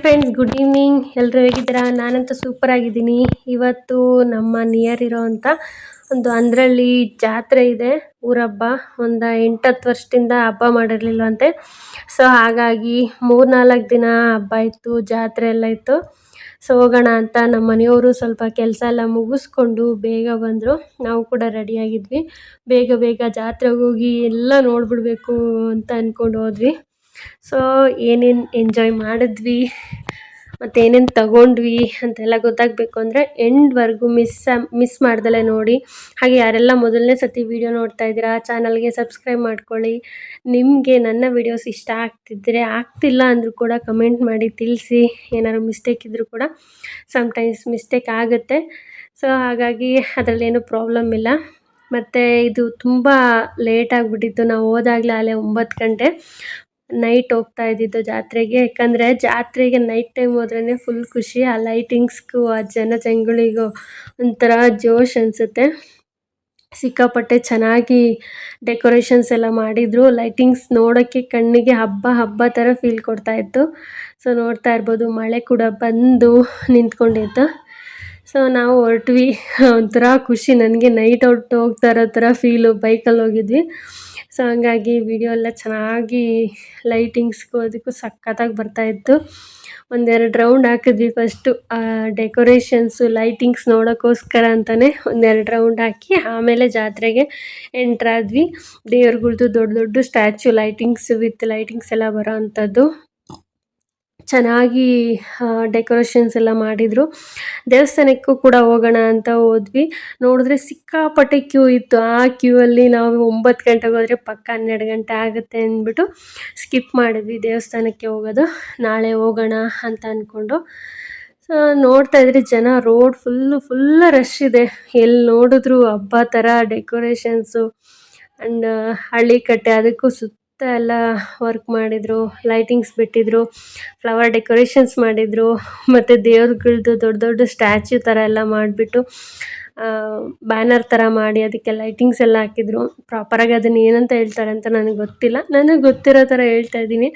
Friends, good evening. ಎಲ್ಲರೂ ಹೇಗಿದ್ದೀರಾ? ನಾನಂತೂ ಸೂಪರ್ ಆಗಿದ್ದೀನಿ. ಇವತ್ತು ನಮ್ಮ ನಿಯರ್ ಇರೋವಂಥ ಒಂದು ಅಂದ್ರಳ್ಳಿ ಜಾತ್ರೆ ಇದೆ, ಊರಬ್ಬ. ಒಂದು 8-10 ವರ್ಷದಿಂದ ಹಬ್ಬ ಮಾಡಿರಲಿಲ್ಲವಂತೆ. ಸೊ ಹಾಗಾಗಿ 3-4 ದಿನ ಹಬ್ಬ ಇತ್ತು, ಜಾತ್ರೆ ಎಲ್ಲ ಇತ್ತು. ಸೊ ಹೋಗೋಣ ಅಂತ ನಮ್ಮ ಮನೆಯವರು ಸ್ವಲ್ಪ ಕೆಲಸ ಎಲ್ಲ ಮುಗಿಸ್ಕೊಂಡು ಬೇಗ ಬಂದರು. ನಾವು ಕೂಡ ರೆಡಿಯಾಗಿದ್ವಿ. ಬೇಗ ಬೇಗ ಜಾತ್ರೆಗೆ ಹೋಗಿ ಎಲ್ಲ ನೋಡಿಬಿಡ್ಬೇಕು ಅಂತ ಅಂದ್ಕೊಂಡು ಹೋದ್ವಿ. ಸೊ ಏನೇನು ಎಂಜಾಯ್ ಮಾಡಿದ್ವಿ ಮತ್ತು ಏನೇನು ತಗೊಂಡ್ವಿ ಅಂತೆಲ್ಲ ಗೊತ್ತಾಗಬೇಕು ಅಂದರೆ ಎಂಡ್ವರೆಗೂ ಮಿಸ್ ಮಾಡ್ದಲೇ ನೋಡಿ. ಹಾಗೆ ಯಾರೆಲ್ಲ ಮೊದಲನೇ ಸತಿ ವಿಡಿಯೋ ನೋಡ್ತಾ ಇದ್ದೀರಾ, ಚಾನಲ್ಗೆ ಸಬ್ಸ್ಕ್ರೈಬ್ ಮಾಡ್ಕೊಳ್ಳಿ. ನಿಮಗೆ ನನ್ನ ವಿಡಿಯೋಸ್ ಇಷ್ಟ ಆಗ್ತಿಲ್ಲ ಅಂದರೂ ಕೂಡ ಕಮೆಂಟ್ ಮಾಡಿ ತಿಳಿಸಿ. ಏನಾದ್ರು ಮಿಸ್ಟೇಕ್ ಇದ್ದರೂ ಕೂಡ ಸಮ್ಟೈಮ್ಸ್ ಮಿಸ್ಟೇಕ್ ಆಗುತ್ತೆ. ಸೊ ಹಾಗಾಗಿ ಅದರಲ್ಲೇನು ಪ್ರಾಬ್ಲಮ್ ಇಲ್ಲ. ಮತ್ತು ಇದು ತುಂಬ ಲೇಟ್ ಆಗಿಬಿಟ್ಟಿತ್ತು. ನಾವು ಹೋದಾಗಲೇ ಅಲ್ಲೇ 9 ಗಂಟೆ ನೈಟ್ ಹೋಗ್ತಾ ಇದ್ದಿದ್ದು ಜಾತ್ರೆಗೆ. ಯಾಕಂದರೆ ಜಾತ್ರೆಗೆ ನೈಟ್ ಟೈಮ್ ಹೋದ್ರೇ ಫುಲ್ ಖುಷಿ. ಆ ಲೈಟಿಂಗ್ಸ್ಗೂ ಆ ಜನಜಂಗುಳಿಗೂ ಒಂಥರ ಜೋಶ್ ಅನಿಸುತ್ತೆ. ಸಿಕ್ಕಾಪಟ್ಟೆ ಚೆನ್ನಾಗಿ ಡೆಕೋರೇಷನ್ಸ್ ಎಲ್ಲ ಮಾಡಿದರು. ಲೈಟಿಂಗ್ಸ್ ನೋಡೋಕ್ಕೆ ಕಣ್ಣಿಗೆ ಹಬ್ಬ ಥರ ಫೀಲ್ ಕೊಡ್ತಾಯಿತ್ತು. ಸೊ ನೋಡ್ತಾ ಇರ್ಬೋದು, ಮಳೆ ಕೂಡ ಬಂದು ನಿಂತ್ಕೊಂಡಿತ್ತು. ಸೊ ನಾವು ಹೊರಟ್ವಿ. ಒಂಥರ ಖುಷಿ ನನಗೆ, ನೈಟ್ ಔಟ್ ಹೋಗ್ತಾ ಇರೋ ಥರ ಫೀಲು. ಬೈಕಲ್ಲಿ ಹೋಗಿದ್ವಿ. ಸೊ ಹಂಗಾಗಿ ವಿಡಿಯೋ ಎಲ್ಲ ಚೆನ್ನಾಗಿ ಲೈಟಿಂಗ್ಸ್ಗೂ ಅದಕ್ಕೂ ಸಖತ್ತಾಗಿ ಬರ್ತಾಯಿತ್ತು. 1-2 ರೌಂಡ್ ಹಾಕಿದ್ವಿ ಫಸ್ಟು. ಡೆಕೋರೇಷನ್ಸು ಲೈಟಿಂಗ್ಸ್ ನೋಡೋಕ್ಕೋಸ್ಕರ ಅಂತಲೇ 1-2 ರೌಂಡ್ ಹಾಕಿ ಆಮೇಲೆ ಜಾತ್ರೆಗೆ ಎಂಟ್ರಾದ್ವಿ. ದೇವ್ರುಗಳ್ದು ದೊಡ್ಡ ದೊಡ್ಡ ಸ್ಟ್ಯಾಚ್ಯೂ, ವಿತ್ ಲೈಟಿಂಗ್ಸ್ ಎಲ್ಲ ಬರೋ ಅಂಥದ್ದು ಚೆನ್ನಾಗಿ ಡೆಕೋರೇಷನ್ಸ್ ಎಲ್ಲ ಮಾಡಿದರು. ದೇವಸ್ಥಾನಕ್ಕೂ ಕೂಡ ಹೋಗೋಣ ಅಂತ ಹೋದ್ವಿ. ನೋಡಿದ್ರೆ ಸಿಕ್ಕಾಪಟ್ಟೆ ಕ್ಯೂ ಇತ್ತು. ಆ ಕ್ಯೂ ಅಲ್ಲಿ ನಾವು 9 ಗಂಟೆಗೆ ಹೋದರೆ ಪಕ್ಕ 12 ಗಂಟೆ ಆಗುತ್ತೆ ಅಂದ್ಬಿಟ್ಟು ಸ್ಕಿಪ್ ಮಾಡಿದ್ವಿ ದೇವಸ್ಥಾನಕ್ಕೆ ಹೋಗೋದು. ನಾಳೆ ಹೋಗೋಣ ಅಂತ ಅಂದ್ಕೊಂಡು. ಸೊ ನೋಡ್ತಾ ಇದ್ರಿ ಜನ, ರೋಡ್ ಫುಲ್ ರಶ್ ಇದೆ. ಎಲ್ಲಿ ನೋಡಿದ್ರು ಹಬ್ಬ ಥರ ಡೆಕೋರೇಷನ್ಸು ಆ್ಯಂಡ್ ಹಳ್ಳಿ ಕಟ್ಟೆ, ಅದಕ್ಕೂ ಸುತ್ತ ಎಲ್ಲ ವರ್ಕ್ ಮಾಡಿದರು, ಲೈಟಿಂಗ್ಸ್ ಬಿಟ್ಟಿದ್ರು, ಫ್ಲವರ್ ಡೆಕೋರೇಷನ್ಸ್ ಮಾಡಿದರು, ಮತ್ತು ದೇವ್ರುಗಳ್ದು ದೊಡ್ಡ ದೊಡ್ಡ ಸ್ಟ್ಯಾಚ್ಯೂ ಥರ ಎಲ್ಲ ಮಾಡಿಬಿಟ್ಟು ಬ್ಯಾನರ್ ಥರ ಮಾಡಿ ಅದಕ್ಕೆ ಲೈಟಿಂಗ್ಸ್ ಎಲ್ಲ ಹಾಕಿದ್ರು. ಪ್ರಾಪರಾಗಿ ಅದನ್ನು ಏನಂತ ಹೇಳ್ತಾರೆ ಅಂತ ನನಗೆ ಗೊತ್ತಿಲ್ಲ. ನನಗೆ ಗೊತ್ತಿರೋ ಥರ ಹೇಳ್ತಾ ಇದ್ದೀನಿ.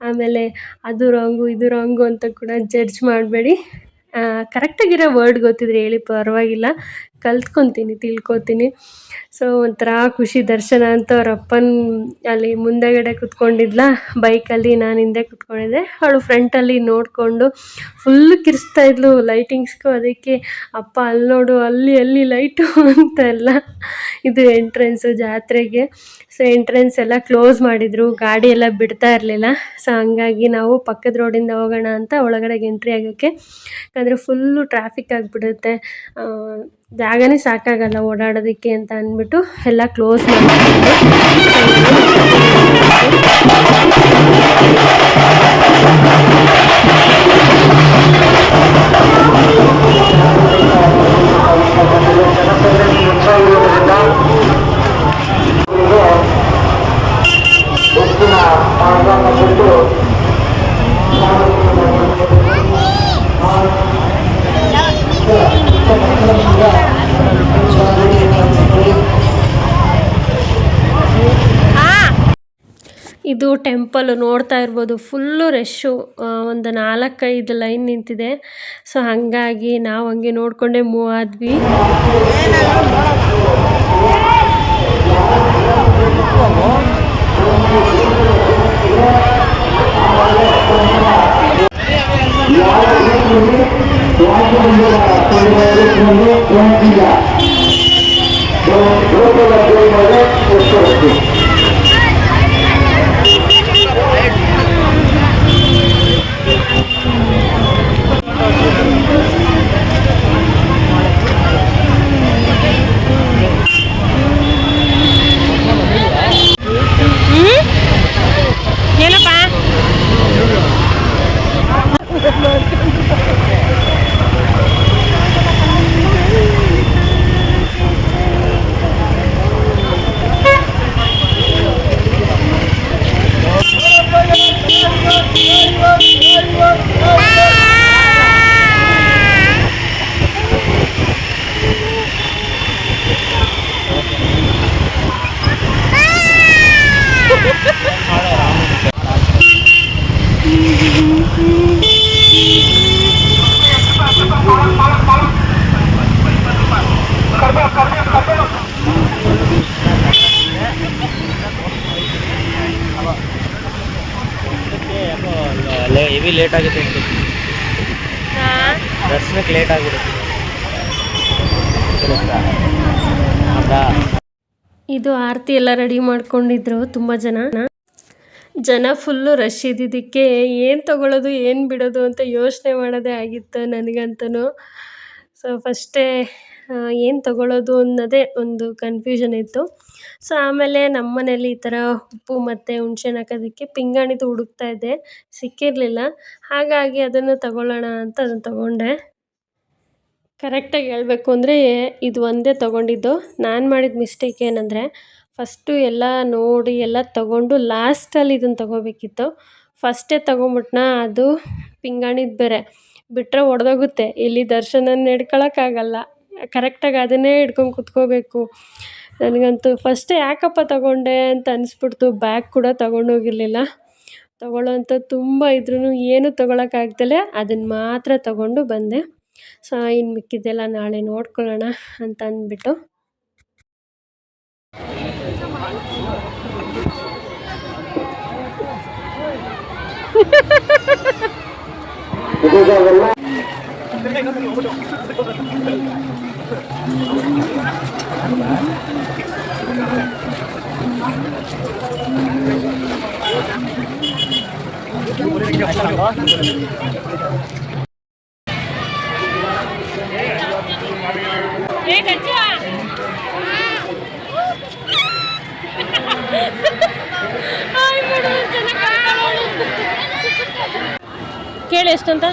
ಆಮೇಲೆ ಅದು ರಾಂಗು ಇದು ರಾಂಗು ಅಂತ ಕೂಡ ಜಡ್ಜ್ ಮಾಡಬೇಡಿ. ಕರೆಕ್ಟಾಗಿರೋ ವರ್ಡ್ ಗೊತ್ತಿದ್ರೆ ಹೇಳಿ, ಪರವಾಗಿಲ್ಲ, ತಿಳ್ಕೊತೀನಿ. ಸೊ ಒಂಥರ ಖುಷಿ. ದರ್ಶನ ಅಂತ ಅವ್ರ ಅಪ್ಪನ ಅಲ್ಲಿ ಮುಂದೆಗಡೆ ಕುತ್ಕೊಂಡಿದ್ಲ ಬೈಕಲ್ಲಿ, ನಾನು ಹಿಂದೆ ಕುತ್ಕೊಂಡಿದ್ದೆ. ಅವಳು ಫ್ರಂಟಲ್ಲಿ ನೋಡಿಕೊಂಡು ಫುಲ್ ಕಿರಿಸ್ತಾ ಇದ್ಲು ಲೈಟಿಂಗ್ಸ್ಗೂ. ಅದಕ್ಕೆ ಅಪ್ಪ ಅಲ್ಲಿ ನೋಡು, ಅಲ್ಲಿ ಲೈಟು ಅಂತೆಲ್ಲ. ಇದು ಎಂಟ್ರೆನ್ಸು ಜಾತ್ರೆಗೆ. ಸೊ ಎಂಟ್ರೆನ್ಸ್ ಎಲ್ಲ ಕ್ಲೋಸ್ ಮಾಡಿದರು, ಗಾಡಿ ಎಲ್ಲ ಬಿಡ್ತಾ ಇರಲಿಲ್ಲ. ಸೊ ಹಂಗಾಗಿ ನಾವು ಪಕ್ಕದ ರೋಡಿಂದ ಹೋಗೋಣ ಅಂತ ಒಳಗಡೆಗೆ ಎಂಟ್ರಿ ಆಗೋಕ್ಕೆ, ಯಾಕಂದರೆ ಫುಲ್ಲು ಟ್ರಾಫಿಕ್ ಆಗಿಬಿಡುತ್ತೆ, ಜಾಗನೇ ಸಾಕಾಗಲ್ಲ ಓಡಾಡೋದಕ್ಕೆ ಅಂತ ಅಂದ್ಬಿಟ್ಟು ಎಲ್ಲ ಕ್ಲೋಸ್ ಮಾಡಿದ್ರು. ಇದು ಟೆಂಪಲ್ ನೋಡ್ತಾ ಇರ್ಬೋದು, ಫುಲ್ಲು ರಶ್ಶು. ಒಂದು 4-5 ಲೈನ್ ನಿಂತಿದೆ. ಸೊ ಹಾಗಾಗಿ ನಾವು ಹಂಗೆ ನೋಡಿಕೊಂಡೇ ಮೂವ್ ಆದ್ವಿ. ಹೆವಿ ಲೇಟ್ ಆಗುತ್ತೆ ಅಂತ ದರ್ಶನಕ್ಕೆ ಲೇಟ್ ಆಗಿಬಿಡುತ್ತೆ. ಇದು ಆರತಿ ಎಲ್ಲ ರೆಡಿ ಮಾಡ್ಕೊಂಡಿದ್ರು. ತುಂಬ ಜನ ಫುಲ್ಲು ರಶ್ ಇದ್ದಿದ್ದಕ್ಕೆ ಏನು ತೊಗೊಳ್ಳೋದು ಏನು ಬಿಡೋದು ಅಂತ ಯೋಚನೆ ಮಾಡೋದೇ ಆಗಿತ್ತು ನನಗಂತೂ. ಸೊ ಫಸ್ಟೇ ಏನು ತೊಗೊಳ್ಳೋದು ಅನ್ನೋದೇ ಒಂದು ಕನ್ಫ್ಯೂಷನ್ ಇತ್ತು. ಸೊ ಆಮೇಲೆ ನಮ್ಮ ಮನೇಲಿ ಈ ಥರ ಉಪ್ಪು ಮತ್ತು ಹುಣ್ಸೆಹಣ್ಣು ಹಾಕೋದಕ್ಕೆ ಪಿಂಗಾಣಿದು ಹುಡುಕ್ತಾ ಇದ್ದೆ, ಸಿಕ್ಕಿರಲಿಲ್ಲ. ಹಾಗಾಗಿ ಅದನ್ನು ತಗೊಳ್ಳೋಣ ಅಂತ ಅದನ್ನು ತೊಗೊಂಡೆ. ಕರೆಕ್ಟಾಗಿ ಹೇಳಬೇಕು ಅಂದರೆ ಇದು ಒಂದೇ ತೊಗೊಂಡಿದ್ದು. ನಾನು ಮಾಡಿದ ಮಿಸ್ಟೇಕ್ ಏನಂದರೆ ಫಸ್ಟು ಎಲ್ಲ ನೋಡಿ ಎಲ್ಲ ತೊಗೊಂಡು ಲಾಸ್ಟಲ್ಲಿ ಇದನ್ನು ತೊಗೋಬೇಕಿತ್ತು. ಫಸ್ಟೇ ತೊಗೊಂಬಿಟ್ನಾ, ಅದು ಪಿಂಗಾಣಿದು ಬೇರೆ ಬಿಟ್ಟರೆ ಒಡೆದೋಗುತ್ತೆ. ಇಲ್ಲಿ ದರ್ಶನನ ಹಿಡ್ಕೊಳಕ್ಕಾಗಲ್ಲ, ಕರೆಕ್ಟಾಗಿ ಅದನ್ನೇ ಹಿಡ್ಕೊಂಡು ಕುತ್ಕೋಬೇಕು. ನನಗಂತೂ ಫಸ್ಟೇ ಯಾಕಪ್ಪ ತೊಗೊಂಡೆ ಅಂತ ಅನಿಸ್ಬಿಡ್ತು. ಬ್ಯಾಗ್ ಕೂಡ ತೊಗೊಂಡೋಗಿರಲಿಲ್ಲ. ತೊಗೊಳ್ಳೋವಂಥದ್ದು ತುಂಬ ಇದ್ರೂ ಏನೂ ತೊಗೊಳಕ್ಕಾಗ್ದಲೇ ಅದನ್ನು ಮಾತ್ರ ತೊಗೊಂಡು ಬಂದೆ. ಸೊ ಇನ್ನು ಮಿಕ್ಕಿದ್ದೆಲ್ಲ ನಾಳೆ ನೋಡ್ಕೊಳ್ಳೋಣ ಅಂತ ಅಂದ್ಬಿಟ್ಟು. ಕೇಳಿ ಎಷ್ಟಂತ?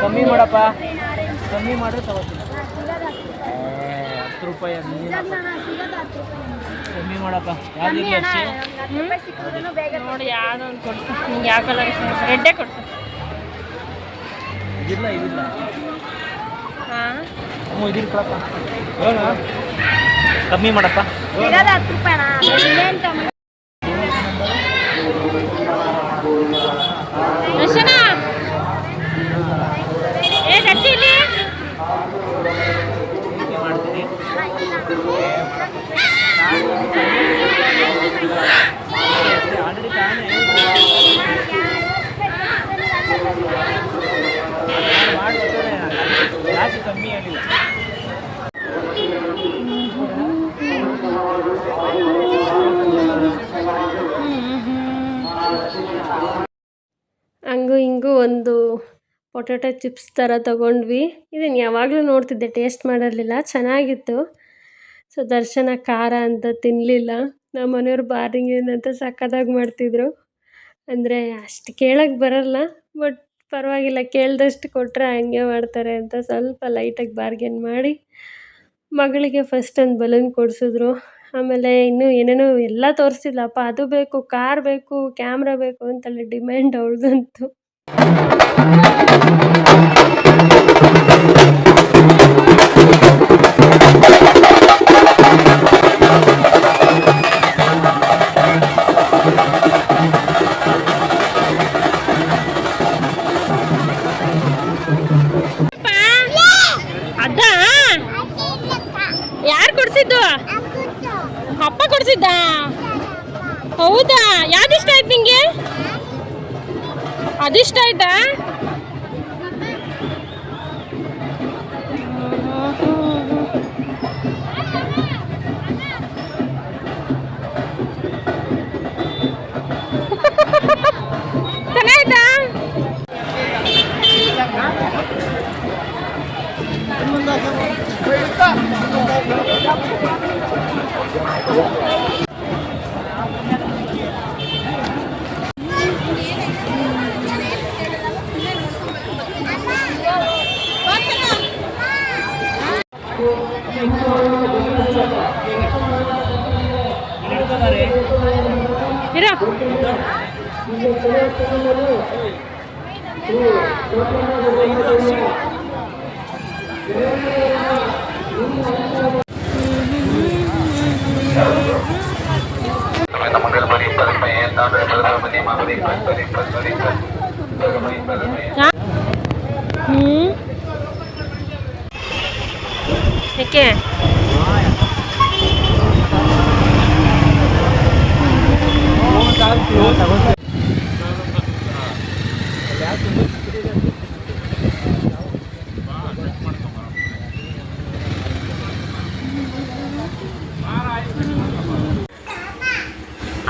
ಕಮ್ಮಿ ಮಾಡಪ್ಪ, ಕಮ್ಮಿ ಮಾಡಿದ್ರೆ ತಗೋತೀನಿ. 10 ರೂಪಾಯಿ ಕಮ್ಮಿ ಮಾಡಪ್ಪ. ನೋಡಿ ಯಾವ್ದು ಒಂದು ಕೊಡ್ಸು. ನಿಂಗೆ ಯಾವ ಕಲರ್ ಇಷ್ಟ? ರೆಡ್ಡೇ ಕೊಡ್ಸು. ಇದಿಲ್ಲ ಇದಿಲ್ಲ. ಹಾಂ ಇದಿಲ್ಲ ಕೊಡಪ್ಪ. ಕಮ್ಮಿ ಮಾಡಪ್ಪ. 10 ರೂಪಾಯಿನಾ? ದರ್ಶನ ಇಲ್ಲಿ ಮಾಡ್ತೀನಿ. ಆಲ್ರೆಡಿ ತಾನೇ ಜಾಸ್ತಿ ಕಮ್ಮಿ ಆಗಿಲ್ಲ. ಹಂಗೂ ಹಿಂಗೂ ಒಂದು ಪೊಟ್ಯಾಟೊ ಚಿಪ್ಸ್ ಥರ ತೊಗೊಂಡ್ವಿ. ಇದನ್ನು ಯಾವಾಗಲೂ ನೋಡ್ತಿದ್ದೆ, ಟೇಸ್ಟ್ ಮಾಡಿರಲಿಲ್ಲ, ಚೆನ್ನಾಗಿತ್ತು. ಸೊ ದರ್ಶನ ಖಾರ ಅಂತ ತಿನ್ನಲಿಲ್ಲ. ನಮ್ಮ ಮನೆಯವ್ರು ಬಾರ್ಗಿಂಗ್ ಅಂತ ಸಕ್ಕತ್ತಾಗಿ ಮಾಡ್ತಿದ್ರು. ಅಂದರೆ ಅಷ್ಟು ಕೇಳೋಕ್ಕೆ ಬರೋಲ್ಲ, ಬಟ್ ಪರವಾಗಿಲ್ಲ, ಕೇಳಿದಷ್ಟು ಕೊಟ್ಟರೆ ಹಂಗೆ ಮಾಡ್ತಾರೆ ಅಂತ ಸ್ವಲ್ಪ ಲೈಟಾಗಿ ಬಾರ್ಗೇನ್ ಮಾಡಿ ಮಗಳಿಗೆ ಫಸ್ಟ್ ಒಂದು ಬಲೂನ್ ಕೊಡಿಸಿದ್ರು. ಆಮೇಲೆ ಇನ್ನೂ ಏನೇನೋ ಎಲ್ಲ ತೋರಿಸ್ತಿದ್ಲಪ್ಪ, ಅದು ಬೇಕು, ಕಾರ್ ಬೇಕು, ಕ್ಯಾಮ್ರಾ ಬೇಕು ಅಂತೇಳಿ ಡಿಮ್ಯಾಂಡ್ ಅವಳದಂತು. ಅದಾ ಯಾರು ಕೊಡ್ಸಿದ್ದು? ಅಪ್ಪ ಕೊಡ್ಸಿದ್ದ? ಹೌದಾ? ಯಾವ್ದಿಷ್ಟ ಆಯ್ತು ನಿಂಗೆ? ಅದಿಷ್ಟ ಆಯ್ತಾ? ಚೆನ್ನಾಯ್ತಾ? ಇರೋ ಹ್ಞೂ ಯಾಕೆ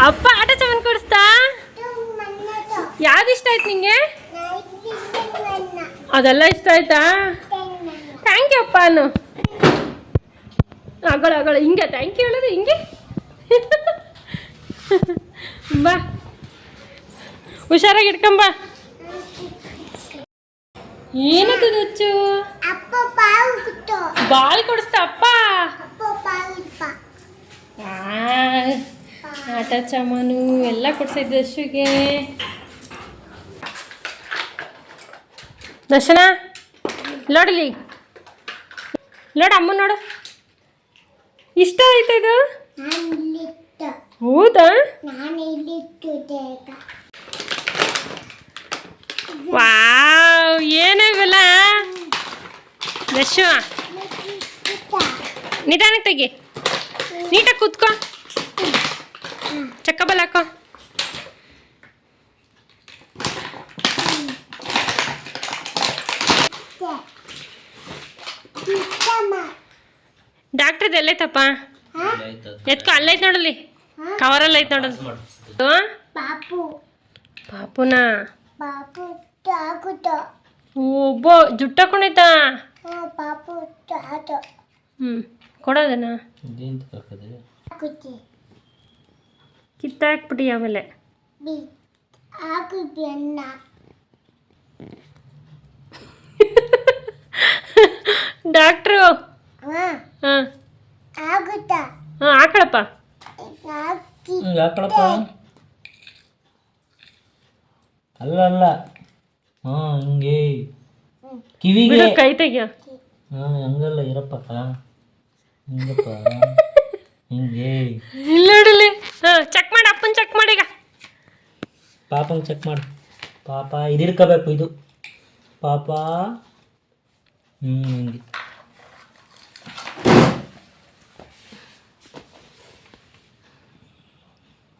ಅಪ್ಪ ಆಟ ಸಾಮಾನು ಕೊಡಿಸ್ತಾ ಯಾವ್ದು ಇಷ್ಟ ಆಯ್ತು ನಿಂಗೆ ಅದೆಲ್ಲ ಇಷ್ಟ ಆಯ್ತಾ ಥ್ಯಾಂಕ್ ಯು ಅಪ್ಪ ಅನ್ನು ಅಗಳ ಹಿಂಗೆ ಥ್ಯಾಂಕ್ ಯು ಹೇಳೋದು ಹಿಂಗೆ ಬಾ ಹುಷಾರಾಗಿ ಇಟ್ಕೊಂಬ ಏನದು ಹುಚ್ಚು ಬಾಲ್ ಕೊಡಿಸ್ತಾ ಅಪ್ಪ ಆಟ ಸಾಮಾನು ಎಲ್ಲ ಕೊಡ್ಸಿದ್ದು ದರ್ಶುಗೆ ದರ್ಶನ ನೋಡಲಿ ನೋಡು ಅಮ್ಮ ನೋಡು ಇಷ್ಟ ಆಯ್ತಾ ಇದು ಹೌದಾ ವಾವ್ ಏನಾಗಲ್ಲ ದರ್ಶು ನಿಧಾನಕ್ಕೆ ತೆಗಿ ನೀಟಾಗಿ ಕೂತ್ಕೋ ಚಕ್ಕಬಲ್ ಹಾಕೋ ಡಾಕ್ಟ್ರದ್ದು ಎಲ್ಲೈತಪ್ಪ ಎತ್ಕೊ ಅಲ್ಲೈತ್ ನೋಡಲಿ ಕವರಲ್ಲಿ ಐತೆ ನೋಡಲಿ ಪಾಪುನಾ ಒಬ್ಬ ಜುಟ್ಟ ಹಾಕೊಂಡೈತಾ ಕೊಡೋದನ ಕಿತ್ತಾಕ್ಬಿಟ್ಟು ಆಮೇಲೆ ಡಾಕ್ಟ್ರು ಹಾಂ ಹಾಕಳಪ್ಪ ಹಾಕಳಪ್ಪ ಅಲ್ಲ ಹಿಂಗೆ ಕಿವಿಗೆ ಕೈ ತೆಗಿಯ ಹಂಗಲ್ಲ ಇರಪ್ಪ ಹಿಂಗಪ್ಪ ಹಿಂಗೆ ಇಲ್ಲ ನೋಡಲಿ ಚೆಕ್ ಮಾಡಿ ಅಪ್ಪನ ಚೆಕ್ ಮಾಡಿ ಈಗ ಪಾಪಂಗೆ ಚೆಕ್ ಮಾಡು ಪಾಪ ಇದಿರ್ಕೋಬೇಕು ಇದು ಪಾಪ ಹಿಂಗೆ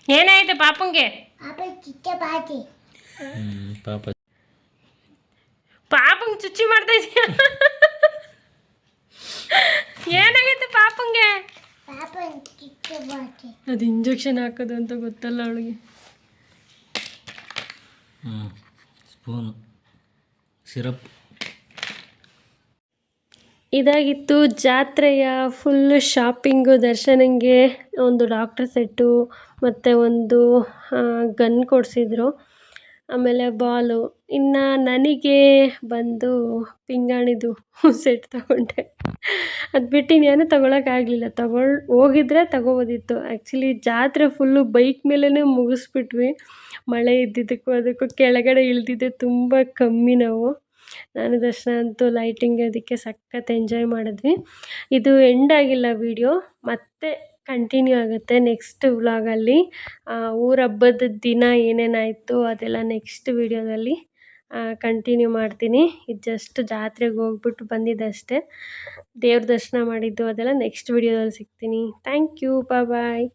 ಏನಾಯ್ತು ಪಾಪಂಗೆ ಪಾಪ ಪಾಪಂಗೆ ಚುಚ್ಚಿ ಮಾಡ್ತಾ ಇದೀಯ ಏನಾಗೈತೆ ಪಾಪಂಗೆ ಅದು ಇಂಜೆಕ್ಷನ್ ಹಾಕೋದು ಅಂತ ಗೊತ್ತಲ್ಲ ಅವಳಿಗೆ ಸ್ಪೂನು ಸಿರಪ್ ಇದಾಗಿತ್ತು ಜಾತ್ರೆಯ ಫುಲ್ಲು ಶಾಪಿಂಗು ದರ್ಶನಂಗೆ ಒಂದು ಡಾಕ್ಟರ್ ಸೆಟ್ಟು ಮತ್ತು ಒಂದು ಗನ್ ಕೊಡಿಸಿದ್ರು ಆಮೇಲೆ ಬಾಲು ಇನ್ನು ನನಗೆ ಬಂದು ಪಿಂಗಾಣಿದು ಸೆಟ್ ತಗೊಂಡೆ ಅದು ಬಿಟ್ಟು ಇನ್ನೇನು ತೊಗೊಳಕ್ಕಾಗಲಿಲ್ಲ ಹೋಗಿದ್ರೆ ತಗೋಬೋದಿತ್ತು ಆ್ಯಕ್ಚುಲಿ ಜಾತ್ರೆ ಫುಲ್ಲು ಬೈಕ್ ಮೇಲೇ ಮುಗಿಸ್ಬಿಟ್ವಿ ಮಳೆ ಇದ್ದಿದ್ದಕ್ಕೂ ಅದಕ್ಕೂ ಕೆಳಗಡೆ ಇಳಿದಿದ್ದೆ ತುಂಬ ಕಮ್ಮಿ ನಾವು ನಾನು ದರ್ಶನ ಅಂತೂ ಲೈಟಿಂಗ್ ಅದಕ್ಕೆ ಸಖತ್ ಎಂಜಾಯ್ ಮಾಡಿದ್ವಿ ಇದು ಎಂಡ್ ಆಗಿಲ್ಲ ವಿಡಿಯೋ ಮತ್ತೆ ಕಂಟಿನ್ಯೂ ಆಗುತ್ತೆ ನೆಕ್ಸ್ಟ್ ವ್ಲಾಗಲ್ಲಿ ಊರ ಹಬ್ಬದ ದಿನ ಏನೇನಾಯಿತು ಅದೆಲ್ಲ ನೆಕ್ಸ್ಟ್ ವಿಡಿಯೋದಲ್ಲಿ ಕಂಟಿನ್ಯೂ ಮಾಡ್ತೀನಿ ಇದು ಜಸ್ಟ್ ಜಾತ್ರೆಗೆ ಹೋಗ್ಬಿಟ್ಟು ಬಂದಿದ್ದಷ್ಟೇ ದೇವ್ರ ದರ್ಶನ ಮಾಡಿದ್ದು ಅದೆಲ್ಲ ನೆಕ್ಸ್ಟ್ ವಿಡಿಯೋದಲ್ಲಿ ಸಿಗ್ತೀನಿ ಥ್ಯಾಂಕ್ ಯು ಬಾಯ್